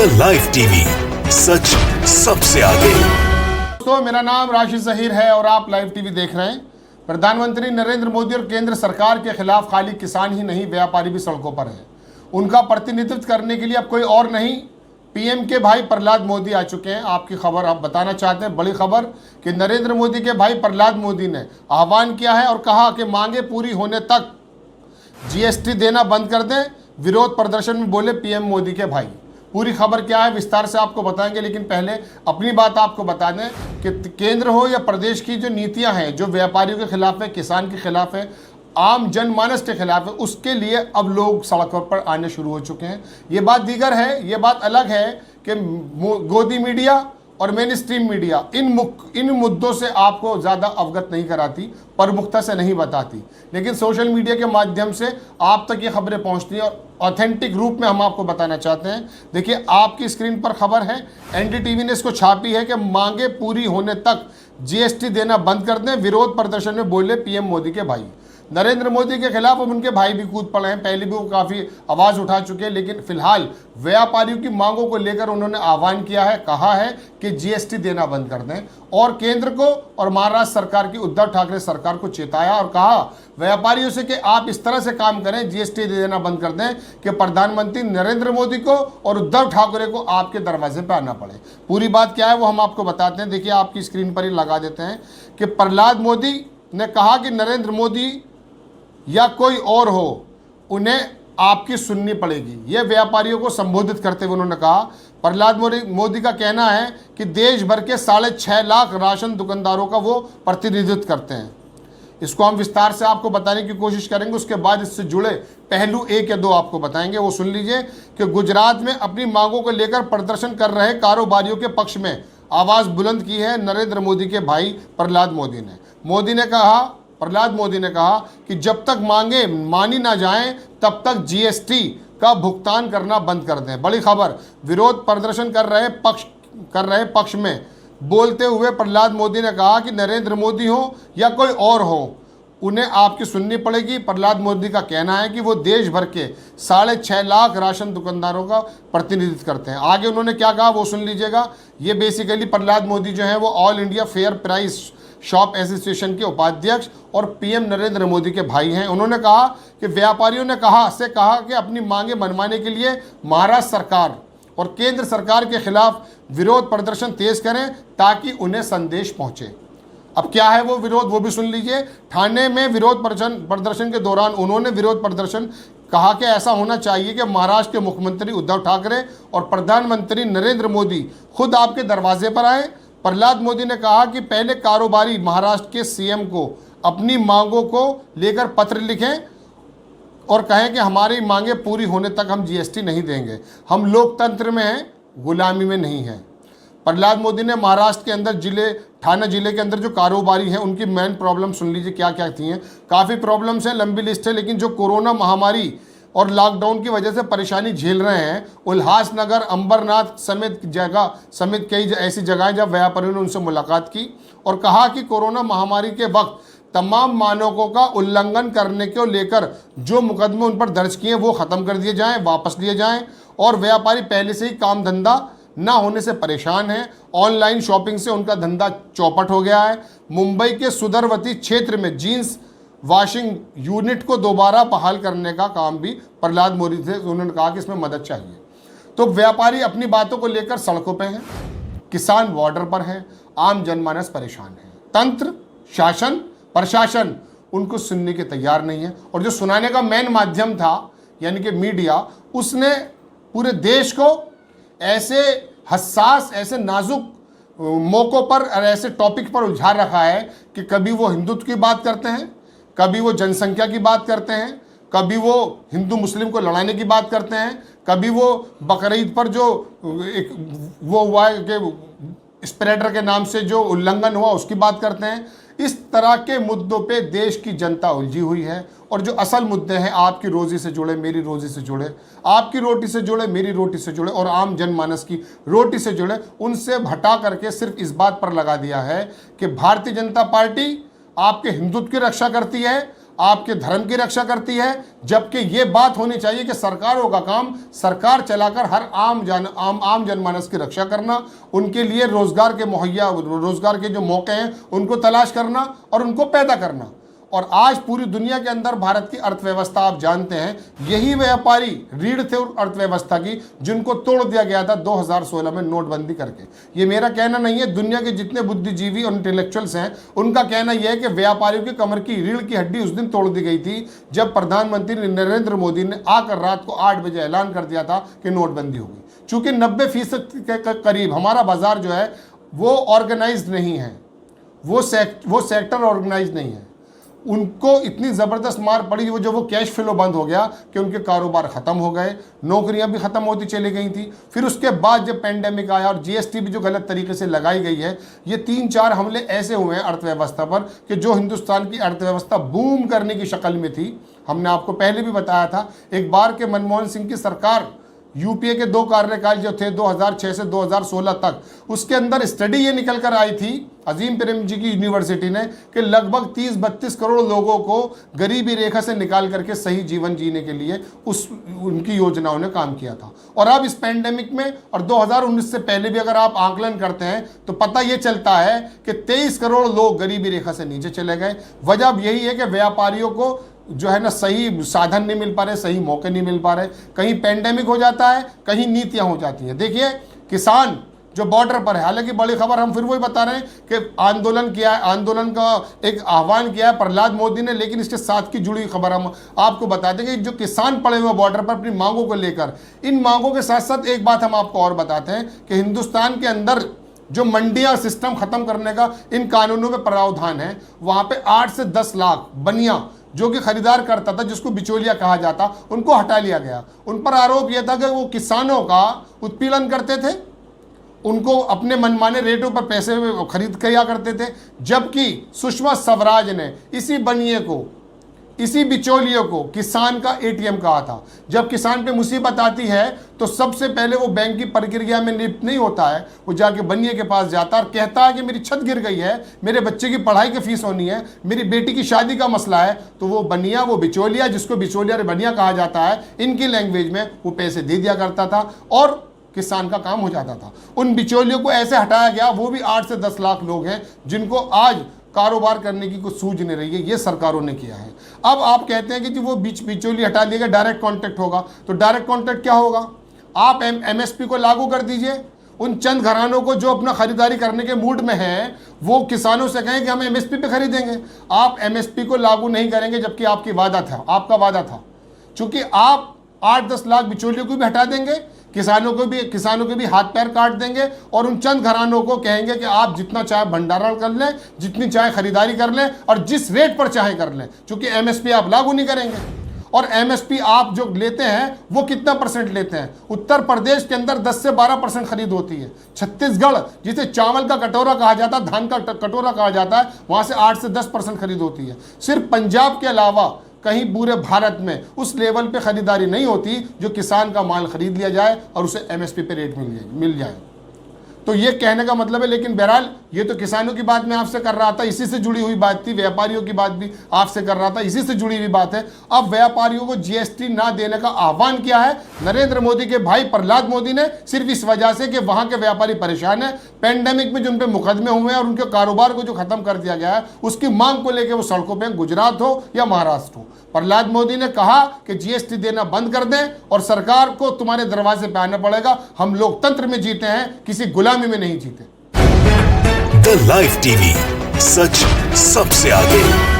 The live TV, सच सबसे आगे। दोस्तों, मेरा नाम राशिद जहीर है और आप लाइव टीवी देख रहे हैं। प्रधानमंत्री नरेंद्र मोदी और केंद्र सरकार के खिलाफ खाली किसान ही नहीं, व्यापारी भी सड़कों पर हैं। उनका प्रतिनिधित्व करने के लिए अब कोई और नहीं, पीएम के भाई प्रहलाद मोदी आ चुके हैं। आपकी खबर आप बताना चाहते हैं, बड़ी खबर कि नरेंद्र मोदी के भाई प्रहलाद मोदी ने आह्वान किया है और कहा कि मांगे पूरी होने तक जीएसटी देना बंद कर दें। विरोध प्रदर्शन में बोले पीएम मोदी के भाई। पूरी खबर क्या है विस्तार से आपको बताएंगे, लेकिन पहले अपनी बात आपको बता दें कि केंद्र हो या प्रदेश की जो नीतियां हैं, जो व्यापारियों के खिलाफ है, किसान के खिलाफ है, आम जनमानस के खिलाफ है, उसके लिए अब लोग सड़कों पर आने शुरू हो चुके हैं। ये बात दीगर है, ये बात अलग है कि गोदी मीडिया और मेन स्ट्रीम मीडिया इन मुद्दों से आपको ज़्यादा अवगत नहीं कराती, प्रमुखता से नहीं बताती, लेकिन सोशल मीडिया के माध्यम से आप तक ये खबरें पहुंचती हैं और ऑथेंटिक रूप में हम आपको बताना चाहते हैं। देखिए, आपकी स्क्रीन पर खबर है, एनडीटीवी ने इसको छापी है कि मांगे पूरी होने तक जीएसटी देना बंद कर दें। विरोध प्रदर्शन में बोले पीएम मोदी के भाई। नरेंद्र मोदी के खिलाफ अब उनके भाई भी कूद पड़े हैं। पहले भी वो काफ़ी आवाज़ उठा चुके हैं, लेकिन फिलहाल व्यापारियों की मांगों को लेकर उन्होंने आह्वान किया है, कहा है कि जीएसटी देना बंद कर दें और केंद्र को और महाराष्ट्र सरकार की उद्धव ठाकरे सरकार को चेताया और कहा व्यापारियों से कि आप इस तरह से काम करें, जीएसटी देना बंद कर दें कि प्रधानमंत्री नरेंद्र मोदी को और उद्धव ठाकरे को आपके दरवाजे पर आना पड़े। पूरी बात क्या है वो हम आपको बताते हैं। देखिए, आपकी स्क्रीन पर ही लगा देते हैं कि प्रहलाद मोदी ने कहा कि नरेंद्र मोदी या कोई और हो, उन्हें आपकी सुननी पड़ेगी। यह व्यापारियों को संबोधित करते हुए उन्होंने कहा। प्रहलाद मोदी का कहना है कि देश भर के 6.5 लाख राशन दुकानदारों का वो प्रतिनिधित्व करते हैं। इसको हम विस्तार से आपको बताने की कोशिश करेंगे, उसके बाद इससे जुड़े पहलू एक या दो आपको बताएंगे। वो सुन लीजिए कि गुजरात में अपनी मांगों को लेकर प्रदर्शन कर रहे कारोबारियों के पक्ष में आवाज़ बुलंद की है नरेंद्र मोदी के भाई प्रहलाद मोदी ने। प्रहलाद मोदी ने कहा कि जब तक मांगे मानी ना जाएं तब तक जीएसटी का भुगतान करना बंद कर दें। बड़ी खबर, विरोध प्रदर्शन कर रहे पक्ष में बोलते हुए प्रहलाद मोदी ने कहा कि नरेंद्र मोदी हो या कोई और हो, उन्हें आपकी सुननी पड़ेगी। प्रहलाद मोदी का कहना है कि वो देश भर के 6.5 लाख राशन दुकानदारों का प्रतिनिधित्व करते हैं। आगे उन्होंने क्या कहा वो सुन लीजिएगा। ये बेसिकली प्रहलाद मोदी जो है वो all India fair price shop association के उपाध्यक्ष और पीएम नरेंद्र मोदी के भाई हैं। उन्होंने कहा कि व्यापारियों ने कहा कि अपनी मांगे मनवाने के लिए महाराष्ट्र सरकार और केंद्र सरकार के खिलाफ विरोध प्रदर्शन तेज करें ताकि उन्हें संदेश पहुंचे। अब क्या है वो विरोध, वो भी सुन लीजिए। ठाणे में विरोध प्रदर्शन के दौरान उन्होंने विरोध प्रदर्शन कहा कि ऐसा होना चाहिए कि महाराष्ट्र के मुख्यमंत्री उद्धव ठाकरे और प्रधानमंत्री नरेंद्र मोदी खुद आपके दरवाजे पर आए। प्रहलाद मोदी ने कहा कि पहले कारोबारी महाराष्ट्र के सीएम को अपनी मांगों को लेकर पत्र लिखें और कहें कि हमारी मांगे पूरी होने तक हम जीएसटी नहीं देंगे। हम लोकतंत्र में हैं, गुलामी में नहीं हैं। प्रहलाद मोदी ने महाराष्ट्र के अंदर ठाणे जिले के अंदर जो कारोबारी हैं उनकी मेन प्रॉब्लम सुन लीजिए क्या क्या थी हैं। काफ़ी प्रॉब्लम्स हैं, लंबी लिस्ट है, लेकिन जो कोरोना महामारी और लॉकडाउन की वजह से परेशानी झेल रहे हैं, उल्लासनगर, अंबरनाथ समेत कई ऐसी जगहें जब व्यापारियों ने उनसे मुलाकात की और कहा कि कोरोना महामारी के वक्त तमाम मानकों का उल्लंघन करने को लेकर जो मुकदमे उन पर दर्ज किए वो ख़त्म कर दिए जाएं, वापस लिए जाएं। और व्यापारी पहले से ही काम धंधा ना होने से परेशान हैं। ऑनलाइन शॉपिंग से उनका धंधा चौपट हो गया है। मुंबई के सुदरवती क्षेत्र में जीन्स वॉशिंग यूनिट को दोबारा बहाल करने का काम भी प्रहलाद मोदी से उन्होंने कहा कि इसमें मदद चाहिए। तो व्यापारी अपनी बातों को लेकर सड़कों पे हैं, किसान बॉर्डर पर हैं, आम जनमानस परेशान है। तंत्र, शासन, प्रशासन उनको सुनने के तैयार नहीं है और जो सुनाने का मेन माध्यम था यानी कि मीडिया, उसने पूरे देश को ऐसे हसास, ऐसे नाजुक मौक़ों पर और ऐसे टॉपिक पर उलझा रखा है कि कभी वो हिंदुत्व की बात करते हैं, कभी वो जनसंख्या की बात करते हैं, कभी वो हिंदू मुस्लिम को लड़ाने की बात करते हैं, कभी वो बकरीद पर जो एक वो हुआ है कि स्प्रेडर के नाम से जो उल्लंघन हुआ उसकी बात करते हैं। इस तरह के मुद्दों पे देश की जनता उलझी हुई है और जो असल मुद्दे हैं आपकी रोज़ी से जुड़े, मेरी रोज़ी से जुड़े, आपकी रोटी से जुड़े, मेरी रोटी से जुड़े और आम जनमानस की रोटी से जुड़े, उनसे हटा करके सिर्फ इस बात पर लगा दिया है कि भारतीय जनता पार्टी आपके हिंदुत्व की रक्षा करती है, आपके धर्म की रक्षा करती है, जबकि ये बात होनी चाहिए कि सरकारों का काम सरकार चलाकर हर आम जनमानस की रक्षा करना, उनके लिए रोजगार के जो मौके हैं उनको तलाश करना और उनको पैदा करना। और आज पूरी दुनिया के अंदर भारत की अर्थव्यवस्था आप जानते हैं, यही व्यापारी रीढ़ थे अर्थव्यवस्था की, जिनको तोड़ दिया गया था 2016 में नोटबंदी करके। ये मेरा कहना नहीं है, दुनिया के जितने बुद्धिजीवी और इंटेलेक्चुअल्स हैं उनका कहना यह है कि व्यापारियों की कमर की रीढ़ की हड्डी उस दिन तोड़ दी गई थी जब प्रधानमंत्री नरेंद्र मोदी ने आकर रात को 8 बजे ऐलान कर दिया था कि नोटबंदी होगी। चूंकि 90% के करीब हमारा बाजार जो है वो ऑर्गेनाइज नहीं है, वो सेक्टर ऑर्गेनाइज नहीं है, उनको इतनी ज़बरदस्त मार पड़ी वो कैश फ्लो बंद हो गया कि उनके कारोबार ख़त्म हो गए, नौकरियां भी ख़त्म होती चली गई थी। फिर उसके बाद जब पेंडेमिक आया और जीएसटी भी जो गलत तरीके से लगाई गई है, ये 3-4 हमले ऐसे हुए हैं अर्थव्यवस्था पर कि जो हिंदुस्तान की अर्थव्यवस्था बूम करने की शक्ल में थी। हमने आपको पहले भी बताया था, एक बार के मनमोहन सिंह की सरकार, यूपीए के 2 कार्यकाल जो थे 2006 से 2016 तक, उसके अंदर स्टडी ये निकल कर आई थी अजीम प्रेमजी की यूनिवर्सिटी ने कि लगभग 30-32 करोड़ लोगों को गरीबी रेखा से निकाल करके सही जीवन जीने के लिए उनकी योजनाओं ने काम किया था। और अब इस पैंडेमिक में और 2019 से पहले भी अगर आप आकलन करते हैं तो पता ये चलता है कि 23 करोड़ लोग गरीबी रेखा से नीचे चले गए। वजह यही है कि व्यापारियों को जो है ना सही साधन नहीं मिल पा रहे, सही मौके नहीं मिल पा रहे, कहीं पैंडेमिक हो जाता है, कहीं नीतियां हो जाती हैं। देखिए किसान जो बॉर्डर पर है, हालांकि बड़ी खबर हम फिर वही बता रहे हैं कि आंदोलन किया है, आंदोलन का एक आह्वान किया है प्रहलाद मोदी ने, लेकिन इसके साथ की जुड़ी खबर हम आपको बता देंगे। जो किसान पड़े हुए बॉर्डर पर अपनी मांगों को लेकर, इन मांगों के साथ साथ एक बात हम आपको और बताते हैं कि हिंदुस्तान के अंदर जो मंडियां सिस्टम खत्म करने का इन कानूनों में प्रावधान है, वहां पे 8 से 10 लाख बनिया जो कि खरीदार करता था, जिसको बिचौलिया कहा जाता, उनको हटा लिया गया। उन पर आरोप यह था कि वो किसानों का उत्पीड़न करते थे, उनको अपने मनमाने रेटों पर पैसे खरीद किया करते थे। जबकि सुषमा स्वराज ने इसी बनिए को, इसी बिचौलियों को किसान का एटीएम कहा था। जब किसान पे मुसीबत आती है तो सबसे पहले वो बैंक की प्रक्रिया में लिप्त नहीं होता है, वो जाके बनिए के पास जाता है और कहता है कि मेरी छत गिर गई है, मेरे बच्चे की पढ़ाई की फीस होनी है, मेरी बेटी की शादी का मसला है, तो वो बनिया, वो बिचौलिया, जिसको बिचौलिया बनिया कहा जाता है इनकी लैंग्वेज में, वो पैसे दे दिया करता था और किसान का काम हो जाता था। उन बिचौलियों को ऐसे हटाया गया। वो भी 8 से 10 लाख लोग हैं जिनको आज कारोबार करने की कुछ सूझ नहीं रही है, ये सरकारों ने किया है। अब आप कहते हैं कि जी वो बिचौली हटा दिएगा, डायरेक्ट कॉन्टैक्ट होगा, तो डायरेक्ट कॉन्टैक्ट क्या होगा? आप एमएसपी को लागू कर दीजिए। उन चंद घरानों को जो अपना खरीदारी करने के मूड में हैं, वो किसानों से कहें कि हम एमएसपी पे खरीदेंगे। आप एमएसपी को लागू नहीं करेंगे, जबकि आपकी वादा था, आपका वादा था। चूंकि आप 8-10 लाख बिचौलियों को भी हटा देंगे, किसानों के भी हाथ पैर काट देंगे और उन चंद घरानों को कहेंगे कि आप जितना चाहे भंडारण कर लें, जितनी चाहे खरीदारी कर लें और जिस रेट पर चाहे कर लें, क्योंकि एमएसपी आप लागू नहीं करेंगे। और एमएसपी आप जो लेते हैं वो कितना % लेते हैं? उत्तर प्रदेश के अंदर 10 से 12% खरीद होती है। छत्तीसगढ़, जिसे चावल का कटोरा कहा जाता है, धान का कटोरा कहा जाता है, वहां से 8 से 10% खरीद होती है। सिर्फ पंजाब के अलावा कहीं पूरे भारत में उस लेवल पे खरीदारी नहीं होती जो किसान का माल खरीद लिया जाए और उसे एमएसपी पे रेट मिल जाए। तो ये कहने का मतलब है, लेकिन बहरहाल ये तो किसानों की बात मैं आपसे कर रहा था, इसी से जुड़ी हुई बात थी। व्यापारियों की बात भी आपसे कर रहा था, इसी से जुड़ी हुई बात है। अब व्यापारियों को जीएसटी ना देने का आह्वान किया है नरेंद्र मोदी के भाई प्रहलाद मोदी ने, सिर्फ इस वजह से कि वहां के व्यापारी परेशान है। पेंडेमिक में जिन पे मुकदमे हुए हैं और उनके कारोबार को जो खत्म कर दिया गया है, उसकी मांग को लेकर वो सड़कों पर, गुजरात हो या महाराष्ट्र हो। प्रहलाद मोदी ने कहा कि जीएसटी देना बंद कर दें और सरकार को तुम्हारे दरवाजे पे आना पड़ेगा। हम लोकतंत्र में जीते हैं, किसी गुलामी में नहीं जीते। द लाइव टीवी, सच सबसे आगे।